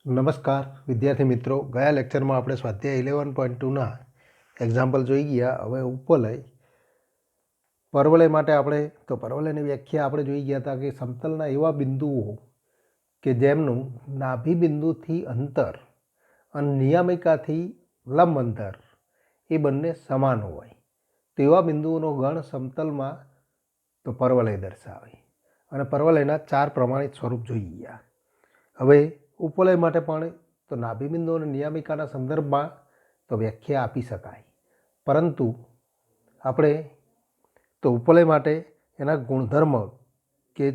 નમસ્કાર વિદ્યાર્થી મિત્રો, ગયા લેક્ચરમાં આપણે સ્વાધ્યાય 11.2ના એક્ઝામ્પલ જોઈ ગયા. હવે ઉપવલય પરવલય માટે આપણે પરવલયની વ્યાખ્યા આપણે જોઈ ગયા હતા કે સમતલના એવા બિંદુઓ કે જેમનું નાભી બિંદુથી અંતર અને નિયામિકાથી લંબ અંતર એ બંને સમાન હોય તેવા બિંદુઓનો ગણ સમતલમાં પરવલય દર્શાવે. અને પરવલયના 4 પ્રમાણિત સ્વરૂપ જોઈ ગયા. હવે ઉપવલય માટે પણ નાભી બિંદુ અને નિયામિકાના સંદર્ભમાં વ્યાખ્યા આપી શકાય, પરંતુ આપણે ઉપવલય માટે એના ગુણધર્મ કે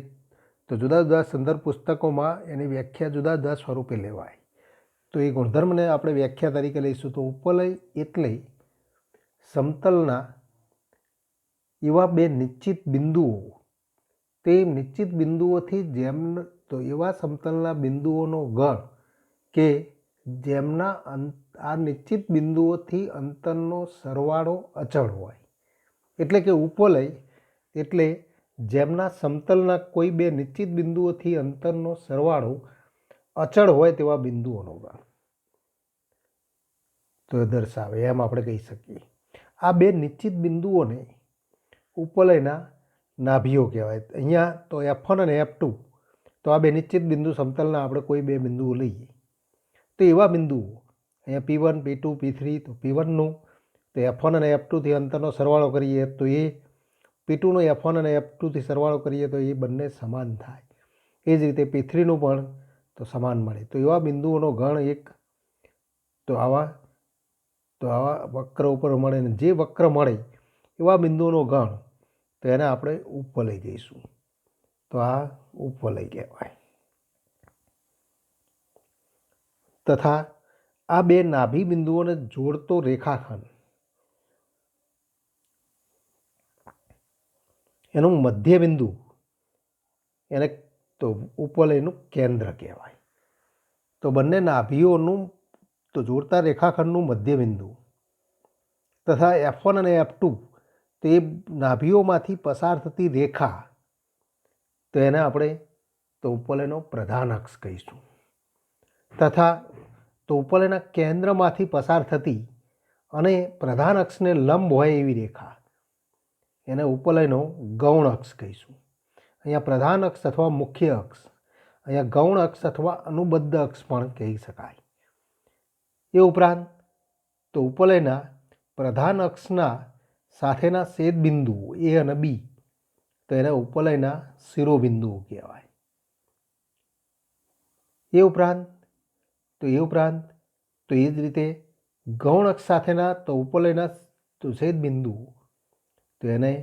જુદા જુદા સંદર્ભ પુસ્તકોમાં એની વ્યાખ્યા જુદા જુદા સ્વરૂપે લેવાય. તો એ ગુણધર્મને આપણે વ્યાખ્યા તરીકે લઈશું. તો ઉપવલય એટલે સમતલના એવા બે નિશ્ચિત બિંદુઓ, તે નિશ્ચિત બિંદુઓથી એવા સમતલના બિંદુઓનો ગણ કે જેમના આ નિશ્ચિત બિંદુઓથી અંતરનો સરવાળો અચળ હોય. એટલે કે ઉપવલય એટલે જેમના સમતલના કોઈ બે નિશ્ચિત બિંદુઓથી અંતરનો સરવાળો અચળ હોય તેવા બિંદુઓનો ગણ તો દર્શાવે, એમ આપણે કહી શકીએ. આ બે નિશ્ચિત બિંદુઓને ઉપવલયના નાભીઓ કહેવાય. અહીંયા તો F1 અને F2, તો આ બે નિશ્ચિત બિંદુ સમતલના આપણે કોઈ બે બિંદુઓ લઈએ તો એવા બિંદુઓ અહીંયા P1, P2, P3, તો P1નું તો F1 અને F2થી અંતરનો સરવાળો કરીએ તો એ P2નો F1 અને F2થી સરવાળો કરીએ તો એ બંને સમાન થાય. એ જ રીતે P3નું પણ તો સમાન મળે. તો એવા બિંદુઓનો ગણ એક તો આવા વક્ર ઉપર મળે, ને જે વક્ર મળે એવા બિંદુઓનો ગણ તો એને આપણે ઉપવલય જઈશું. તો આ ઉપવલય કહેવાય. તથા આ બે નાભી બિંદુઓને જોડતો રેખાખંડ એનું મધ્ય બિંદુ એને તો ઉપવલયનું કેન્દ્ર કહેવાય. તો બંને નાભીઓનું તો જોડતા રેખાખંડનું મધ્ય બિંદુ તથા F1 અને F2 તો એ નાભીઓમાંથી પસાર થતી રેખા તો એને આપણે તો ઉપવલયનો પ્રધાન અક્ષ કહીશું. તથા તો ઉપવલયના કેન્દ્રમાંથી પસાર થતી અને પ્રધાન અક્ષને લંબ હોય એવી રેખા એને ઉપવલયનો ગૌણ અક્ષ કહીશું. અહીંયા પ્રધાન અક્ષ અથવા મુખ્ય અક્ષ, અહીંયા ગૌણ અક્ષ અથવા અનુબદ્ધ અક્ષ પણ કહી શકાય. એ ઉપરાંત તો ઉપવલયના પ્રધાન અક્ષના સાથેના છેદ બિંદુઓ A અને B તો એને ઉપવલયના શિરોબિંદુઓ કહેવાય. એ ઉપરાંત તો એ જ રીતે ગૌણ અક્ષ સાથેના તો ઉપવલયના તો છેદ બિંદુઓ તો એને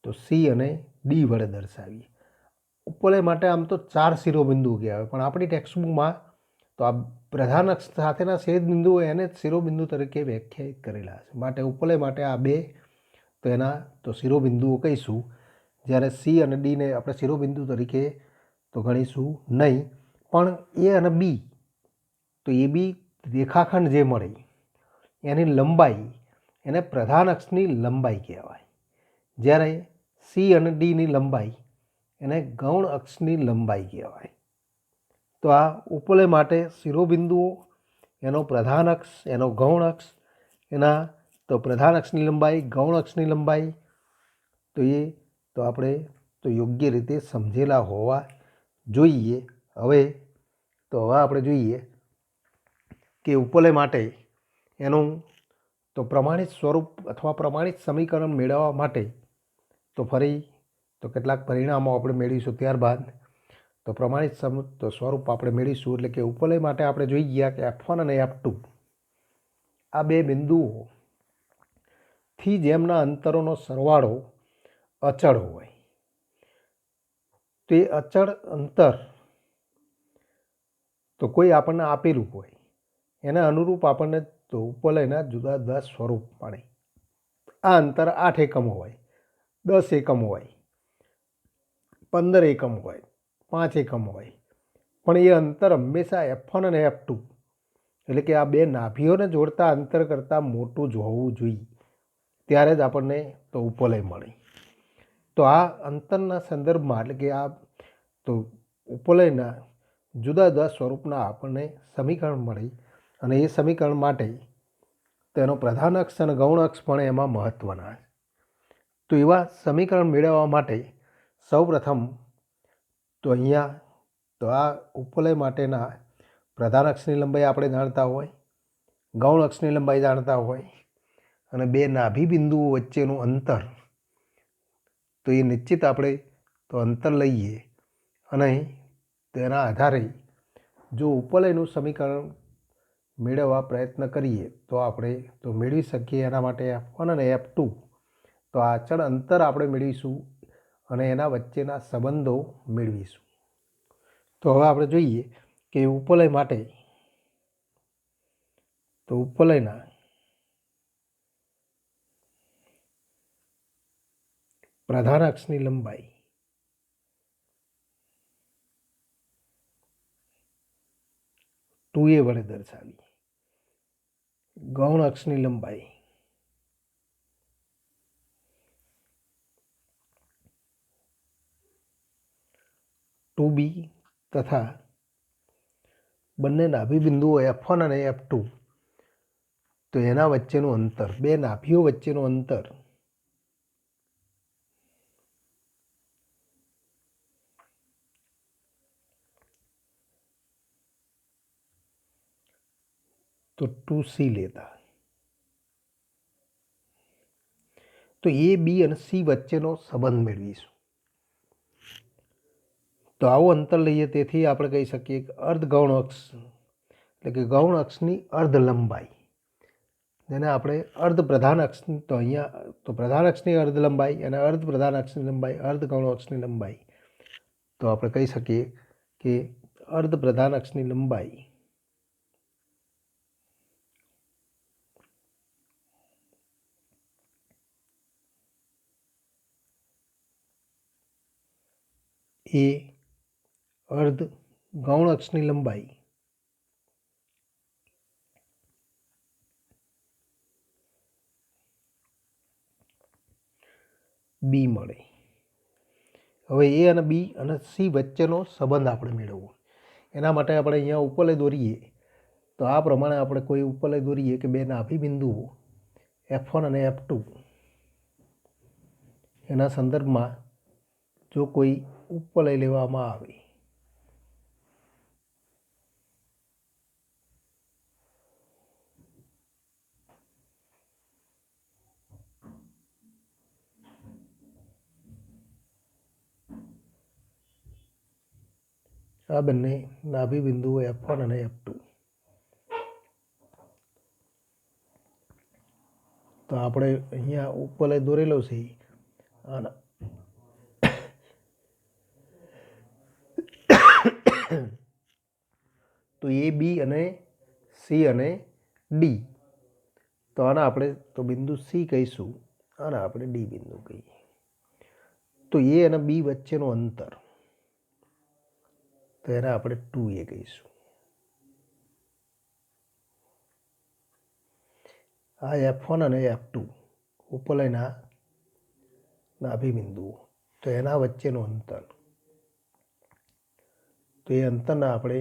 તો C અને D વડે દર્શાવીએ. ઉપવલય માટે આમ તો 4 શિરોબિંદુઓ કહેવાય, પણ આપણી ટેક્સ્ટબુકમાં તો આ પ્રધાન અક્ષ સાથેના છેદ બિંદુઓ એને શિરોબિંદુ તરીકે વ્યાખ્યાયિત કરેલા છે. માટે ઉપવલય માટે આ બે તો એના તો શિરોબિંદુઓ કહીશું, જ્યારે C અને Dને આપણે શિરોબિંદુ તરીકે તો ગણીશું નહીં. પણ A અને B તો એ બી રેખાખંડ જે મળે એની લંબાઈ એને પ્રધાન અક્ષની લંબાઈ કહેવાય, જ્યારે C અને Dની લંબાઈ એને ગૌણ અક્ષની લંબાઈ કહેવાય. તો આ ઉપવલય માટે શિરોબિંદુઓ, એનો પ્રધાન અક્ષ, એનો ગૌણ અક્ષ, એના તો પ્રધાન અક્ષની લંબાઈ, ગૌણ અક્ષની લંબાઈ તો એ તો આપણે તો યોગ્ય રીતે સમજેલા હોવા જોઈએ. હવે આપણે જોઈએ કે ઉપવલય માટે એનું તો પ્રમાણિત સ્વરૂપ અથવા પ્રમાણિત સમીકરણ મેળવવા માટે તો ફરી તો કેટલાક પરિણામો આપણે મેળવીશું. ત્યારબાદ તો પ્રમાણિત સ્વરૂપ આપણે મેળવીશું. એટલે કે ઉપવલય માટે આપણે જોઈ ગયા કે F1 અને F2 આ બે બિંદુઓથી જેમના અંતરોનો સરવાળો અચળ હોય, તે અચળ અંતર તો કોઈ આપણને આપેલું હોય એના અનુરૂપ આપણને તો ઉપવલયના જુદા જુદા સ્વરૂપ મળે. આ અંતર 8 એકમ હોય, 10 એકમ હોય, 15 એકમ હોય, 5 એકમ હોય, પણ એ અંતર હંમેશા F1 અને F2 એટલે કે આ બે નાભીઓને જોડતા અંતર કરતાં મોટું જ હોવું જોઈએ, ત્યારે જ આપણને તો ઉપવલય મળે. તો આ અંતરના સંદર્ભમાં એટલે કે આ તો ઉપવલયના જુદા જુદા સ્વરૂપના આપણને સમીકરણ મળી અને એ સમીકરણ માટે તેનો પ્રધાન અક્ષ અને ગૌણ અક્ષ પણ એમાં મહત્ત્વના છે. તો એવા સમીકરણ મેળવવા માટે સૌપ્રથમ તો અહીંયા તો આ ઉપવલય માટેના પ્રધાન અક્ષની લંબાઈ આપણે જાણતા હોય, ગૌણ અક્ષની લંબાઈ જાણતા હોય અને બે નાભી બિંદુઓ વચ્ચેનું અંતર તો એ નિશ્ચિત આપણે તો અંતર લઈએ અને તેના આધારે જો ઉપવલયનું સમીકરણ મેળવવા પ્રયત્ન કરીએ તો આપણે તો મેળવી શકીએ. એના માટે F1 અને F2 તો અચળ અંતર આપણે મેળવીશું અને એના વચ્ચેના સંબંધો મેળવીશું. તો હવે આપણે જોઈએ કે ઉપવલય માટે તો ઉપવલયના પ્રધાન અક્ષની લંબાઈ ટુ એ વડે દર્શાવી, ગૌણ અક્ષની લંબાઈ ટુ બી તથા બંને નાભી બિંદુઓ F1 અને F2 તો એના વચ્ચેનું અંતર, બે નાભીઓ વચ્ચેનું અંતર તો 2C લેતા. તો એ બી અને સી વચ્ચેનો સંબંધ મેળવીશું. તો આવું અંતર લઈએ તેથી આપણે કહી શકીએ કે અર્ધ ગૌણ અક્ષ એટલે કે ગૌણ અક્ષની અર્ધ લંબાઈ, જેને આપણે અર્ધ પ્રધાન અક્ષની તો અહીંયા તો પ્રધાન અક્ષની અર્ધ લંબાઈ અને અર્ધ પ્રધાન અક્ષની લંબાઈ, અર્ધ ગૌણ અક્ષની લંબાઈ તો આપણે કહી શકીએ કે અર્ધ પ્રધાન અક્ષની લંબાઈ એ અર્ધ ગૌણ અક્ષની લંબાઈ બી મળે. હવે એ અને બી અને સી વચ્ચેનો સંબંધ આપણે મેળવવો. એના માટે આપણે અહીંયા ઉપવલય દોરીએ તો આ પ્રમાણે આપણે કોઈ ઉપવલય દોરીએ કે બે નાભી બિંદુઓ F1 અને F2 એના સંદર્ભમાં જો કોઈ ઉપવલય લેવામાં આવે આ બંને નાભી બિંદુઓ F1 અને F2 તો આપણે અહીંયા ઉપવલય દોરેલો છે આના તો એ બી અને સી અને ડી તો આના આપણે તો બિંદુ સી કહીશું, આના આપણે ડી બિંદુ કહીએ. તો એ અને બી વચ્ચેનું અંતર તો એને આપણે 2A કહીશું. આ F1 અને F2 ઉપવલયના નાભી બિંદુઓ તો એના વચ્ચેનું અંતર તો એ અંતરને આપણે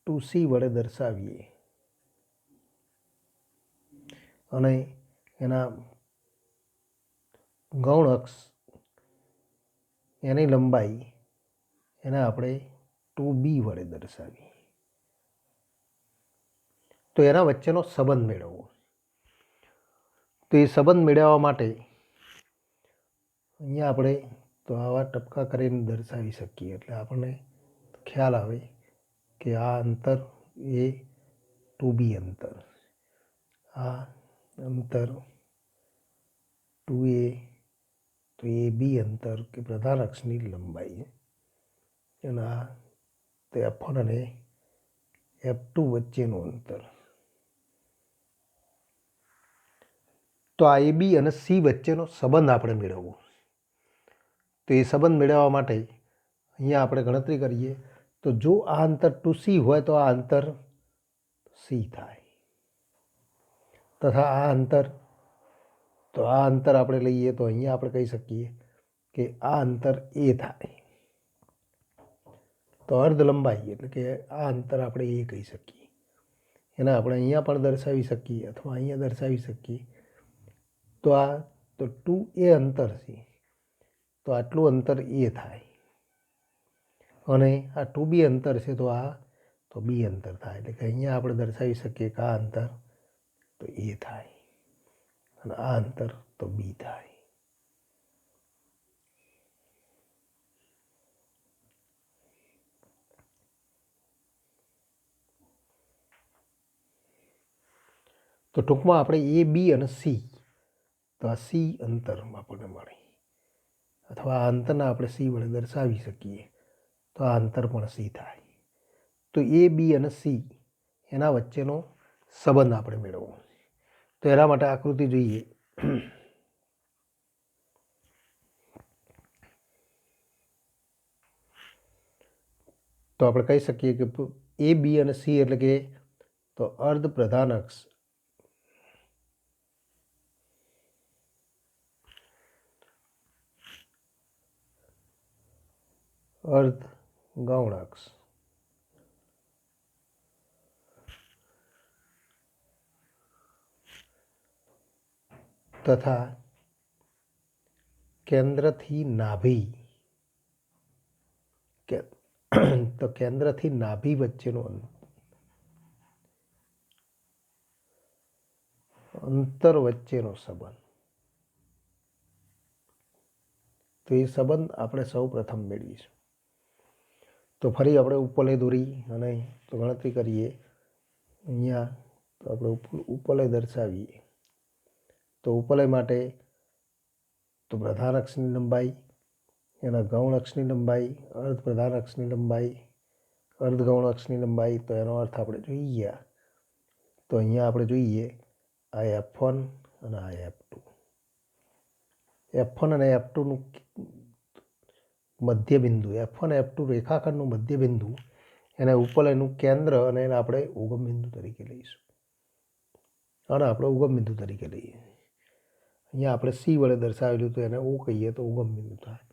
2C વડે દર્શાવીએ અને એના ગૌણ અક્ષ એની લંબાઈ એને આપણે 2B વડે દર્શાવીએ. તો એના વચ્ચેનો સંબંધ મેળવવો. તો એ સંબંધ મેળવવા માટે અહીંયા આપણે તો આવા ટપકા કરીને દર્શાવી શકીએ એટલે આપણને ખ્યાલ આવે કે આ અંતર એ 2B અંતર, આ અંતર 2A તો એ બી અંતર કે પ્રધાન અક્ષની લંબાઈ અને આ તે F1 અને F2 વચ્ચેનું અંતર. તો આ એ બી અને સી વચ્ચેનો સંબંધ આપણે મેળવવો. તો એ સંબંધ મેળવવા માટે અહીંયા આપણે ગણતરી કરીએ તો જો આ અંતર 2C હોય તો આ અંતર C થાય તથા આ અંતર તો આ અંતર આપણે લઈએ તો અહીંયા આપણે કહી શકીએ કે આ અંતર A થાય. તો અર્ધ લંબાઈ એટલે કે આ અંતર આપણે એ કહી શકીએ. એને આપણે અહીંયા પણ દર્શાવી શકીએ અથવા અહીંયા દર્શાવી શકીએ. તો આ તો 2a અંતર છે, તો આટલું અંતર એ થાય. અને આ 2b અંતર છે, તો આ તો b અંતર થાય. એટલે કે અહીંયા આપણે દર્શાવી શકીએ કે આ અંતર તો એ થાય અને આ અંતર તો b થાય. તો ટૂંકમાં આપણે એ બી અને સી, તો આ સી અંતર આપણને મળે અથવા આ અંતરને આપણે સી વડે દર્શાવી શકીએ, તો આ અંતર પણ સી થાય. તો એ બી અને સી એના વચ્ચેનો સંબંધ આપણે મેળવવો. તો એના માટે આકૃતિ જોઈએ. તો આપણે કહી શકીએ કે એ બી અને સી એટલે કે તો અર્ધ પ્રધાન અક્ષ અર્ધ ગૌણ અક્ષ તથા કેન્દ્રથી નાભી, તો કેન્દ્રથી નાભી વચ્ચેનો અંતર વચ્ચેનો સંબંધ. તો એ સંબંધ આપણે સૌ પ્રથમ મેળવીશું. તો ફરી આપણે ઉપવલય દોરી અને તો ગણતરી કરીએ. અહીંયા તો આપણે ઉપવલય દર્શાવીએ. તો ઉપવલય માટે તો પ્રધાન અક્ષની લંબાઈ, એના ગૌણ અક્ષની લંબાઈ, અર્ધ પ્રધાન અક્ષની લંબાઈ, અર્ધ ગૌણ અક્ષની લંબાઈ. તો એનો અર્થ આપણે જોઈએ. તો અહીંયા આપણે જોઈએ આ F1 અને આ F2. F1 અને F2નું મધ્યબિંદુ, F1 F2 રેખાખંડનું મધ્યબિંદુ એને ઉપવલયનું કેન્દ્ર અને એને આપણે ઉગમ બિંદુ તરીકે લઈશું. અને આપણે ઉગમ બિંદુ તરીકે લઈએ. અહીંયા આપણે સી વડે દર્શાવેલું, તો એને ઓ કહીએ તો ઉગમ બિંદુ થાય.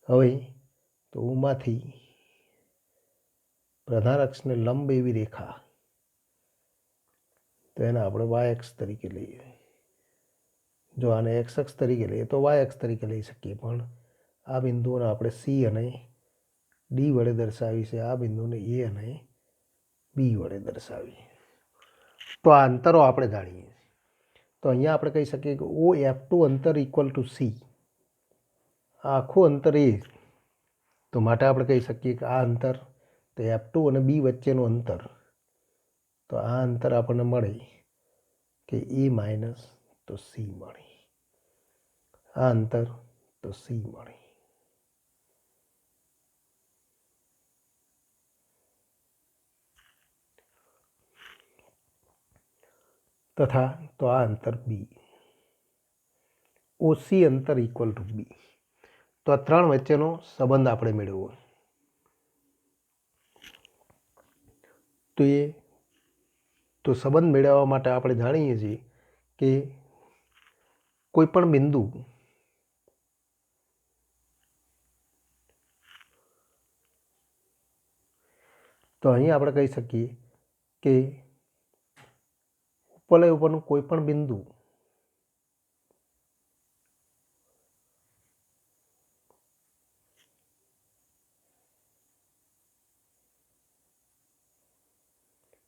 હવે તો ઉમાંથી પ્રધાન અક્ષને લંબ એવી રેખા, તો એને આપણે વાય અક્ષ તરીકે લઈએ. જો આને એક્સ અક્ષ તરીકે લઈએ તો વાય અક્ષ તરીકે લઈ શકીએ, પણ આ બિંદુઓને આપણે સી અને ડી વડે દર્શાવી છે, આ બિંદુને એ અને બી વડે દર્શાવીએ. તો આ અંતરો આપણે જાણીએ. તો અહીંયા આપણે કહી શકીએ કે ઓ F2 અંતર ઇક્વલ ટુ સી, આ આખું અંતર એ. તો માટે આપણે કહી શકીએ કે આ અંતર તો F2 અને બી વચ્ચેનું અંતર, તો આ અંતર આપણને મળે કે એ માઇનસ તો સી મળે. આ અંતર તો સી મળે. તથા તો આ અંતર બી, ઓસી અંતર ઇક્વલ ટુ બી. તો આ ત્રણ વચ્ચેનો સંબંધ આપણે મેળવવો. તો સંબંધ મેળવવા માટે આપણે જાણીએ છીએ કે કોઈ પણ બિંદુ તો અહીં આપણે કહી શકીએ કે ઉપવલય ઉપરનું કોઈ પણ બિંદુ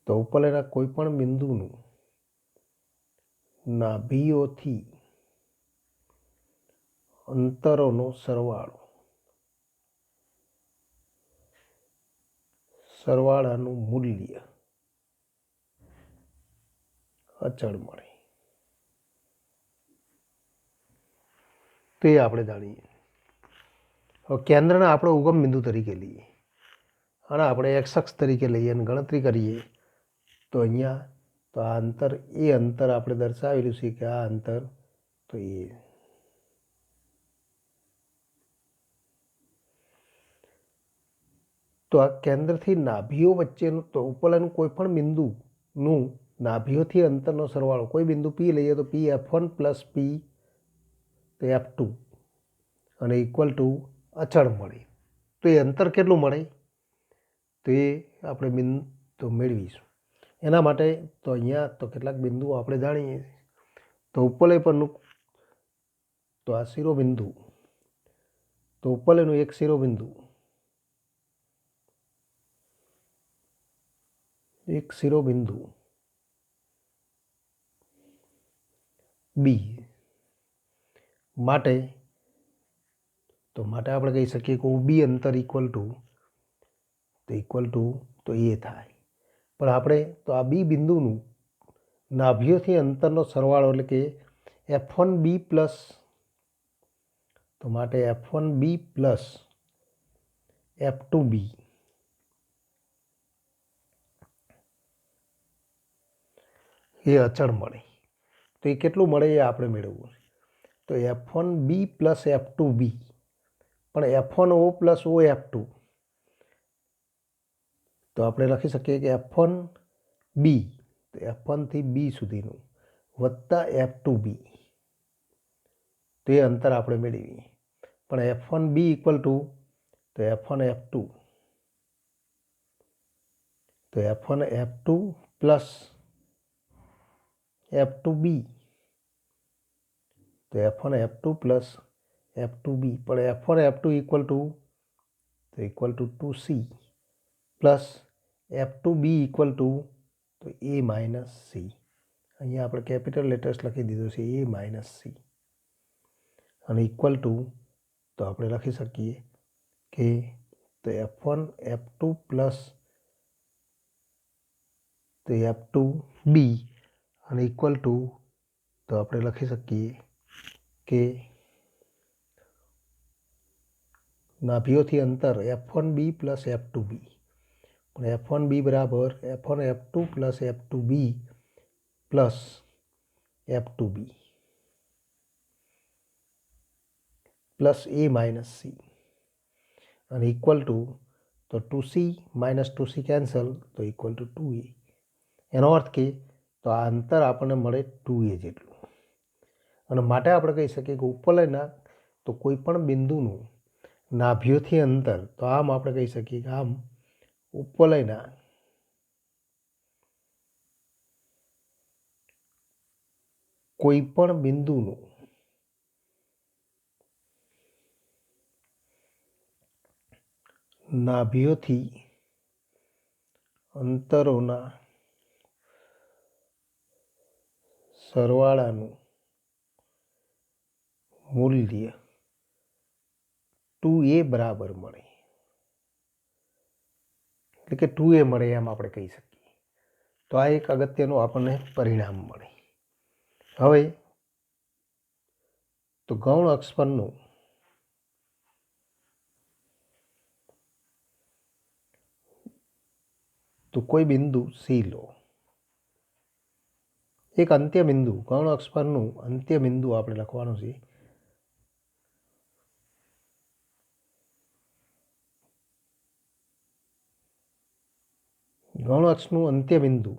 તો ઉપવલયના કોઈ પણ બિંદુનું નાભીઓથી અંતરોનો સરવાળાનું મૂલ્ય અચળ મળે. તો એ આપણે જાણીએ. હવે કેન્દ્રને આપણે ઉગમ બિંદુ તરીકે લઈએ અને આપણે એક્સ અક્ષ તરીકે લઈએ અને ગણતરી કરીએ. તો અહીંયા તો આ અંતર એ અંતર આપણે દર્શાવેલું છે કે આ અંતર તો એ. તો આ કેન્દ્રથી નાભીઓ વચ્ચેનું તો ઉપવલયનું કોઈ પણ બિંદુનું નાભીઓથી અંતરનો સરવાળો, કોઈ બિંદુ પી લઈએ તો પી F1 પ્લસ પી તો F2 અને ઇક્વલ ટુ અચળ મળે. તો એ અંતર કેટલું મળે? તો એ આપણે બિંદુ તો મેળવીશું. એના માટે તો અહીંયા તો કેટલાક બિંદુઓ આપણે જાણીએ. તો ઉપવલય પરનું તો આ શિરોબિંદુ, તો ઉપવલયનું એક શિરોબિંદુ, બી માટે આપણે કહી શકીએ કે બી અંતર ઇક્વલ ટુ તો એ થાય. પણ આપણે તો આ બી બિંદુનું નાભીઓથી અંતરનો સરવાળો એટલે કે F1B પ્લસ, તો માટે F1B પ્લસ F2B એ અચળ મળે. તો એ કેટલું મળે એ આપણે મેળવવું. તો F1B પ્લસ F2B, પણ F1O પ્લસ OF2, તો આપણે લખી શકીએ કે F1B, તો F1 થી B સુધીનું વત્તા F2B, તો એ અંતર આપણે મેળવીએ. પણ F1B ઇક્વલ ટુ તો F1F2, તો F1F2 પ્લસ F2B, તો F1F2 પ્લસ F2B, પણ F1F2 equal to 2C plus F2B equal to તો A માઇનસ C. અહીંયા આપણે કેપિટલ લેટર્સ લખી દીધું છે A માઇનસ C, અને ઇક્વલ ટુ તો આપણે લખી શકીએ કે તો F1F2 પ્લસ તો F2B, અને ઇક્વલ ટુ તો આપણે લખી શકીએ કે નાભીઓથી અંતર F1B પ્લસ F2B, પણ F1B બરાબર F1F2 plus F2B plus F2B plus A minus C, અને ઇક્વલ ટુ તો 2C માઇનસ 2C કેન્સલ, તો ઇક્વલ ટુ 2A. એનો અર્થ કે તો આ અંતર આપણને મળે 2A જેટલું. અને માટે આપણે કહી શકીએ કે ઉપવલયના તો કોઈ પણ બિંદુનું નાભીઓથી અંતર, તો આમ આપણે કહી શકીએ કે આમ ઉપવલયના કોઈ પણ બિંદુનું નાભીઓથી અંતરોના સરવાળાનું મૂલ્ય 2A બરાબર મળે, એટલે કે 2A મળે એમ આપણે કહી શકીએ. તો આ એક અગત્યનું આપણને પરિણામ મળે. હવે તો ગૌણ અક્ષ પરનું તો કોઈ બિંદુ C લો. એક અંત્ય બિંદુ, ગૌણ અક્ષ પરનું અંત્ય બિંદુ આપણે લખવાનું છે. ગૌણ અક્ષનું અંત્ય બિંદુ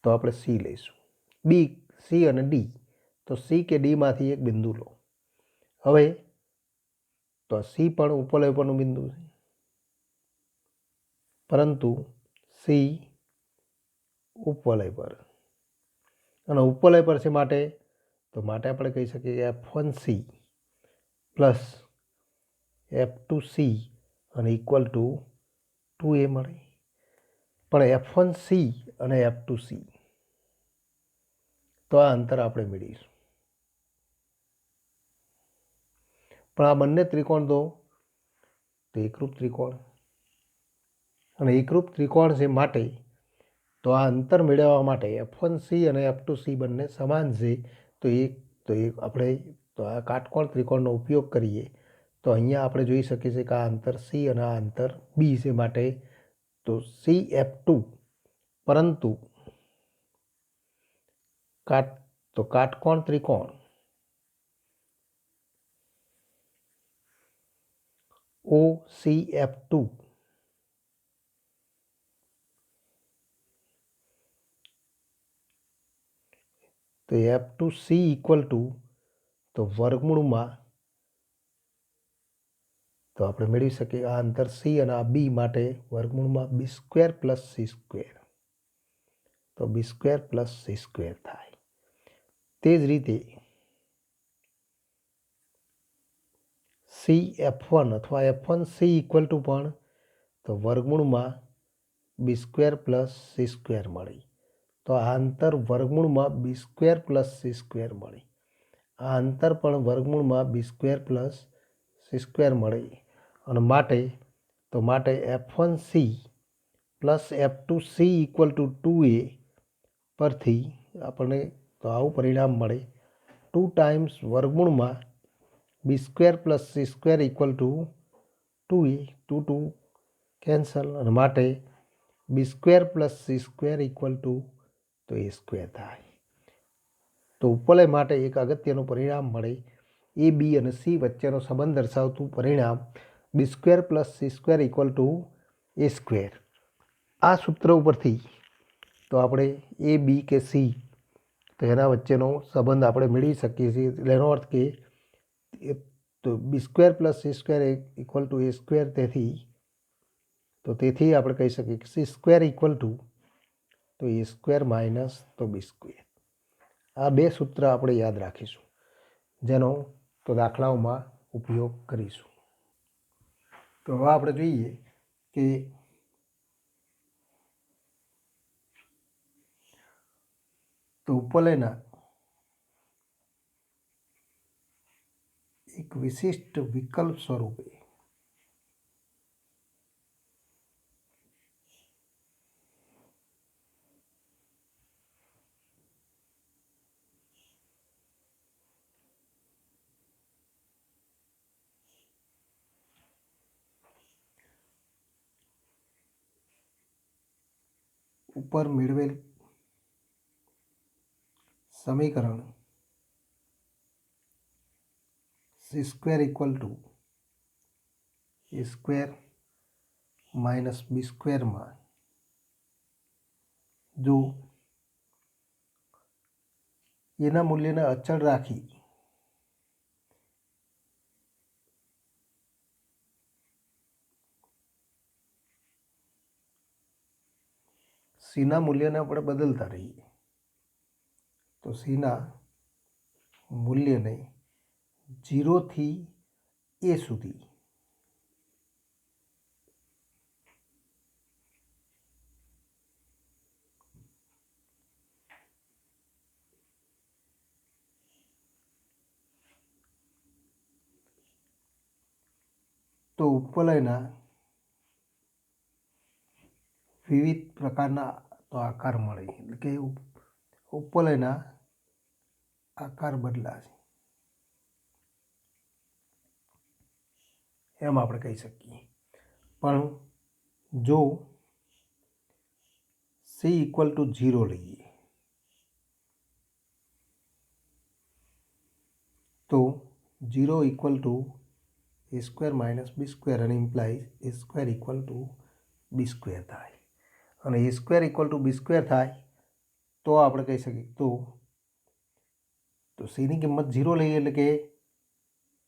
તો આપણે C લઈશું. બી, C અને D, તો C કે D માંથી એક બિંદુ લો. હવે તો C પણ ઉપવલય પરનું બિંદુ છે, પરંતુ C ઉપવલય પર, અને ઉપવલય પર છે માટે આપણે કહી શકીએ કે F1C પ્લસ F2C અને ઇક્વલ ટુ 2A મળે. પણ F1C અને F2C, તો આ અંતર આપણે મેળવીશું. પણ આ બંને ત્રિકોણ તો એકરૂપ ત્રિકોણ, અને એકરૂપ ત્રિકોણ છે માટે તો આ અંતર મેળવવા માટે F1C અને F2C બંને સમાન છે. તો આપણે તો આ કાટકોણ ત્રિકોણનો ઉપયોગ કરીએ તો અહીંયા આપણે જોઈ શકીએ છીએ કે આ અંતર C અને આ અંતર B છે, માટે તો CF2, પરંતુ કાટકોણ ત્રિકોણ OCF2 તો F2C ઇક્વલ ટુ તો વર્ગમૂળમાં તો આપણે મેળવી શકીએ આ અંતર સી અને આ બી માટે વર્ગમૂળમાં B square plus C square, તો B square plus C square થાય. તે જ રીતે CF1 અથવા F1C ઇક્વલ ટુ પણ તો વર્ગમૂળમાં B square plus C square મળી. તો આ અંતર વર્ગમૂળમાં B square plus C square મળી. આ અંતર પણ વર્ગમૂળમાં B square plus C square મળી. અને માટે F1C plus F2C equal to 2A પરથી આપણને તો આવું પરિણામ મળે 2 ટાઈમ્સ વર્ગમૂળમાં B square plus C square equal to 2A, 2 cancel, અને માટે B square plus C square equal to તો એ સ્ક્વેર થાય. તો ઉપવલય માટે એક અગત્યનું પરિણામ મળે એ બી અને સી વચ્ચેનો સંબંધ દર્શાવતું પરિણામ B square plus C square equal to A square. આ સૂત્ર ઉપરથી તો આપણે એ બી કે સી તો એના વચ્ચેનો સંબંધ આપણે મેળવી શકીએ છીએ. એનો અર્થ કે તો B square plus C square equal to A square. તેથી આપણે કહી શકીએ કે સી સ્ક્વેર ઇક્વલ ટુ તો એ સ્ક્વેર માઇનસ તો બી સ્ક્વેર. આ બે સૂત્ર આપણે યાદ રાખીશું, જેનો તો દાખલાઓમાં ઉપયોગ કરીશું. તો હવે આપણે જોઈએ કે તો ઉપવલયના એક વિશિષ્ટ વિકલ્પ સ્વરૂપે ઉપર મેળવેલ સમીકરણ C square equal to A square minus B સ્ક્વેરમાં જો એના મૂલ્યને અચળ રાખી સીના મૂલ્યને આપણે બદલતા રહીએ, તો સીના મૂલ્યને 0 થી એ સુધી તો ઉપવલયના વિવિધ પ્રકારના તો આકાર મળે, એટલે કે ઉપવલયના આકાર બદલાશે એમ આપણે કહી શકીએ. પણ જો સી ઇક્વલ ટુ 0 લઈએ તો 0 equal to A square minus B square અને implies A square equal to B square થાય. અને A square equal to B square થાય તો આપણે કહી શકીએ તો સીની કિંમત 0 લઈએ એટલે કે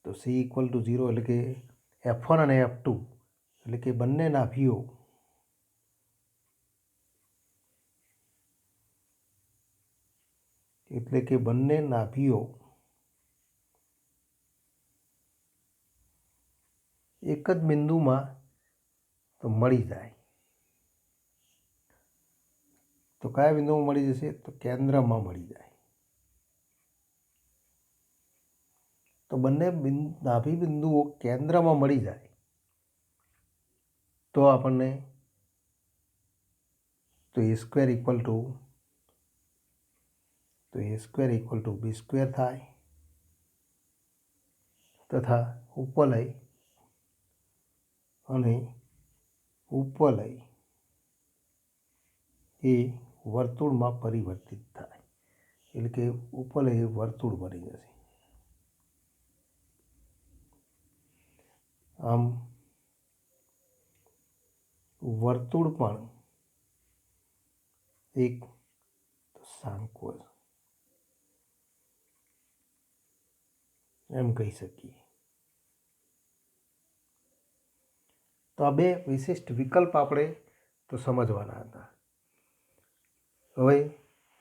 તો સી ઇક્વલ ટુ 0 એટલે કે F1 અને F2 એટલે કે બંને નાભીઓ એક જ બિંદુમાં તો મળી જાય. તો કયા બિંદુમાં મળી જશે? તો કેન્દ્રમાં મળી જાય. તો બંને નાભી બિંદુઓ કેન્દ્રમાં મળી જાય તો આપણને તો A square equal to B square થાય. તથા ઉપવલય અને ઉપવલય એ વર્તુળમાં પરિવર્તિત થાય, એટલે કે ઉપવલય એ વર્તુળ બની જશે. આમ વર્તુળ પણ એક શંકુ એમ કહી શકીએ. તો આ બે વિશિષ્ટ વિકલ્પ આપણે તો સમજવાના હતા. હવે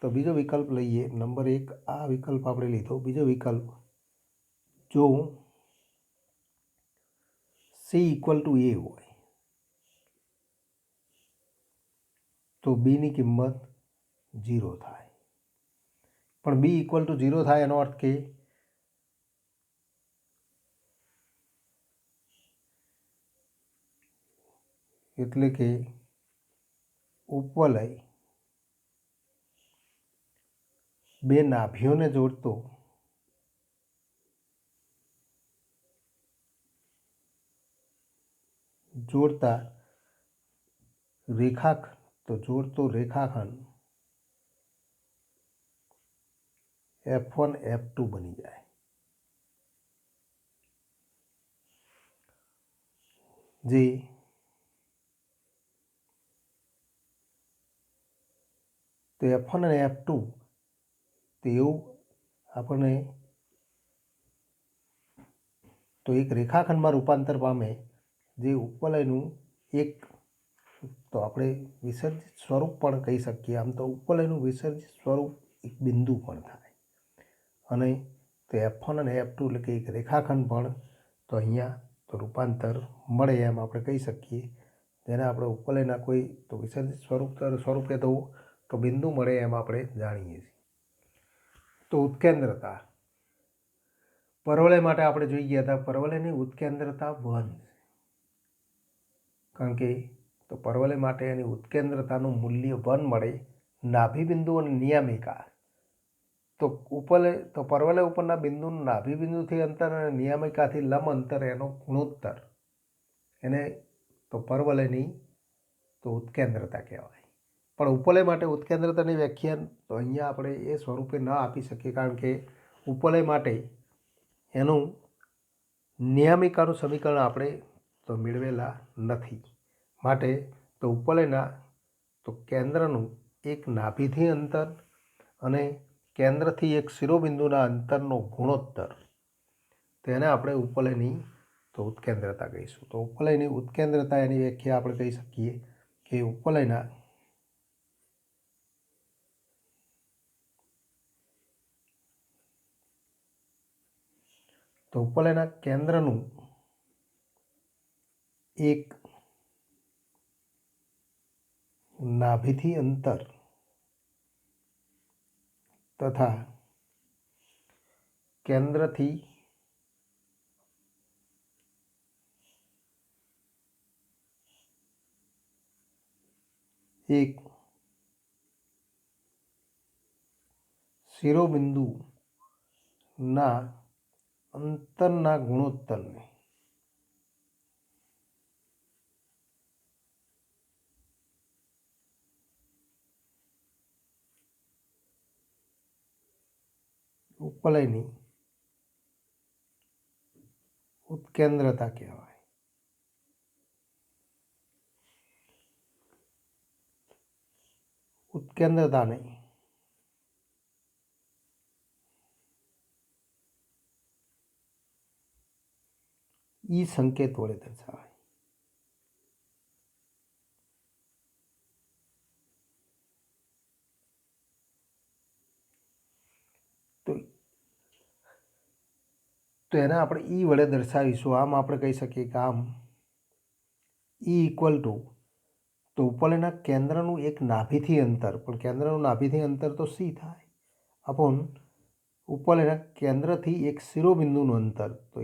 તો બીજો વિકલ્પ લઈએ. નંબર 1 આ વિકલ્પ આપણે લીધો. બીજો વિકલ્પ, જો C = A હોય તો Bની કિંમત 0 થાય. પણ B = 0 થાય એનો અર્થ કે એટલે કે ઉપવલય બે નાભીઓને જોડતા રેખાખંડ F1 F2 બની જાય. જે તો F1 અને F2 તો એવું આપણને તો એક રેખાખંડમાં રૂપાંતર પામે, જે ઉપવલયનું એક તો આપણે વિસર્જિત સ્વરૂપ પણ કહી શકીએ. આમ તો ઉપવલયનું વિસર્જિત સ્વરૂપ એક બિંદુ પણ થાય. અને તો F1 અને F2 એટલે કે એક રેખાખંડ પણ તો અહીંયા તો રૂપાંતર મળે એમ આપણે કહી શકીએ. જેને આપણે ઉપવલયના કોઈ તો વિસર્જિત સ્વરૂપે તો બિંદુ મળે એમ આપણે જાણીએ છીએ. તો ઉત્કેન્દ્રતા પરવલય માટે આપણે જોઈ ગયા હતા. પરવલયની ઉત્કેન્દ્રતા 1, કારણ કે તો પરવલય માટે એની ઉત્કેન્દ્રતાનું મૂલ્ય 1 મળે. નાભિબિંદુ અને નિયામિકા તો પરવલય ઉપરના બિંદુનું નાભિબિંદુથી અંતર અને નિયામિકાથી લંબ અંતર એનો ગુણોત્તર, એને તો પરવલયની તો ઉત્કેન્દ્રતા કહેવાય. પણ ઉપવલય માટે ઉત્કેન્દ્રતાની વ્યાખ્યાન તો અહીંયા આપણે એ સ્વરૂપે ન આપી શકીએ, કારણ કે ઉપવલય માટે એનું નિયામિકાનું સમીકરણ આપણે તો મેળવેલા નથી. માટે તો ઉપવલયના તો કેન્દ્રનું એક નાભિથી અંતર અને કેન્દ્રથી એક શિરોબિંદુના અંતરનો ગુણોત્તર, તેને આપણે ઉપવલયની તો ઉત્કેન્દ્રતા કહીશું. તો ઉપવલયની ઉત્કેન્દ્રતા એની વ્યાખ્યા આપણે કહી શકીએ કે ઉપવલયના કેન્દ્રનું એક નાભિથી અંતર તથા કેન્દ્રથી એક શિરોબિંદુના અંતરના ગુણોત્તરને ઉપવલયની ઉત્કેન્દ્રતા કહેવાય. ઉત્કેન્દ્રતાને ઈ સંકેત વડે દર્શાવાય. તો એને આપણે ઈ વડે દર્શાવીશું. આમ આપણે કહી શકીએ કે આમ ઈ = તો ઉપવલયના કેન્દ્રનું એક નાભિથી અંતર, પણ કેન્દ્રનું નાભિથી અંતર તો C થાય, અપોન ઉપવલયના કેન્દ્રથી એક શિરોબિંદુનું અંતર તો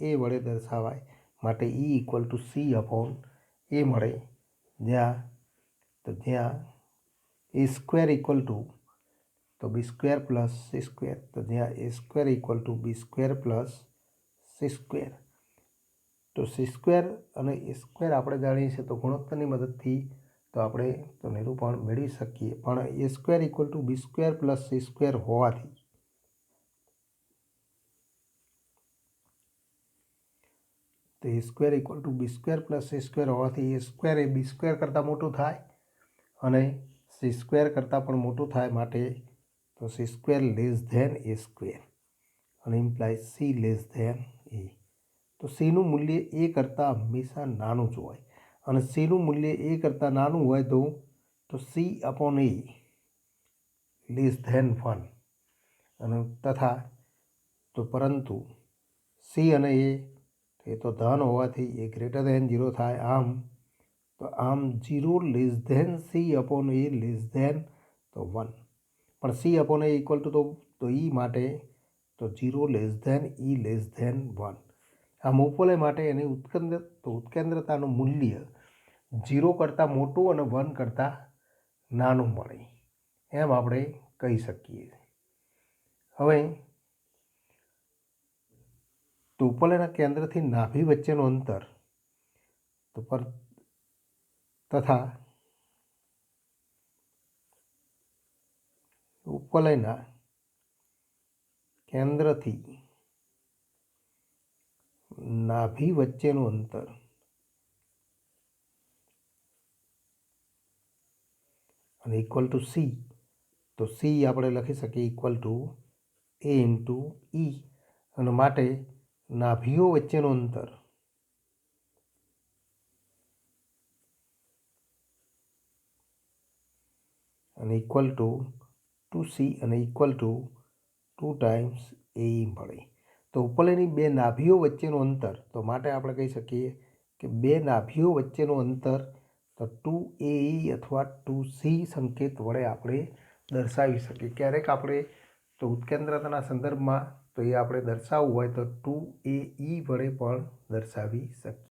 એ વડે દર્શાવાય. માટે ઈ = C/A મળે. જ્યાં A² તો B² + C², તો જ્યાં A² = B² + C². તો C² અને A² આપણે જાણીએ છીએ, તો ગુણોત્તરની મદદથી તો આપણે તો નિરૂપણ મેળવી શકીએ. પણ A² = B² + C² હોવાથી તો A² = B² + C² હોવાથી A² એ B² કરતાં મોટું થાય અને C² કરતાં પણ મોટું થાય. માટે તો C² < A² અને ઇમ્પ્લાય C < A. તો તો સીનું મૂલ્ય એ કરતાં હંમેશા નાનું જ હોય, અને સીનું મૂલ્ય એ કરતાં નાનું હોય તો સી અપોન એ લેસ ધેન 1, અને તથા તો પરંતુ સી અને એ તો ધન હોવાથી એ ગ્રેટર ધેન 0 થાય. આમ 0 લેસ ધેન સી અપોન એ લેસ ધેન તો 1, પણ C upon A equal to તો ઈ માટે તો 0 લેસ ધેન ઈ લેસ ધેન 1. આમ ઉપવલય માટે એની ઉત્કેન્દ્રતાનું મૂલ્ય 0 કરતાં મોટું અને 1 કરતાં નાનું મળે, એમ આપણે કહી શકીએ. હવે તો ઉપવલયના કેન્દ્રથી નાભી વચ્ચેનું અંતર તથા ઉપવલયના કેન્દ્રથી નાભી વચ્ચેનું અંતર અને ઇક્વલ ટુ સી, તો સી આપણે લખી શકીએ ઇક્વલ ટુ એ ઇન્ટુ ઈ, અને માટે નાભીઓ વચ્ચેનું અંતર અને ઇક્વલ ટુ 2c અને ઇક્વલ ટુ 2 ટાઈમ્સ એ મળે. તો ઉપવલયની બે નાભીઓ વચ્ચેનું અંતર, તો માટે આપણે કહી શકીએ કે બે નાભીઓ વચ્ચેનું અંતર તો 2AE અથવા 2C સંકેત વડે આપણે દર્શાવી શકીએ. ક્યારેક આપણે તો ઉત્કેન્દ્રતાના સંદર્ભમાં તો એ આપણે દર્શાવવું હોય તો 2AE વડે પણ દર્શાવી શકીએ.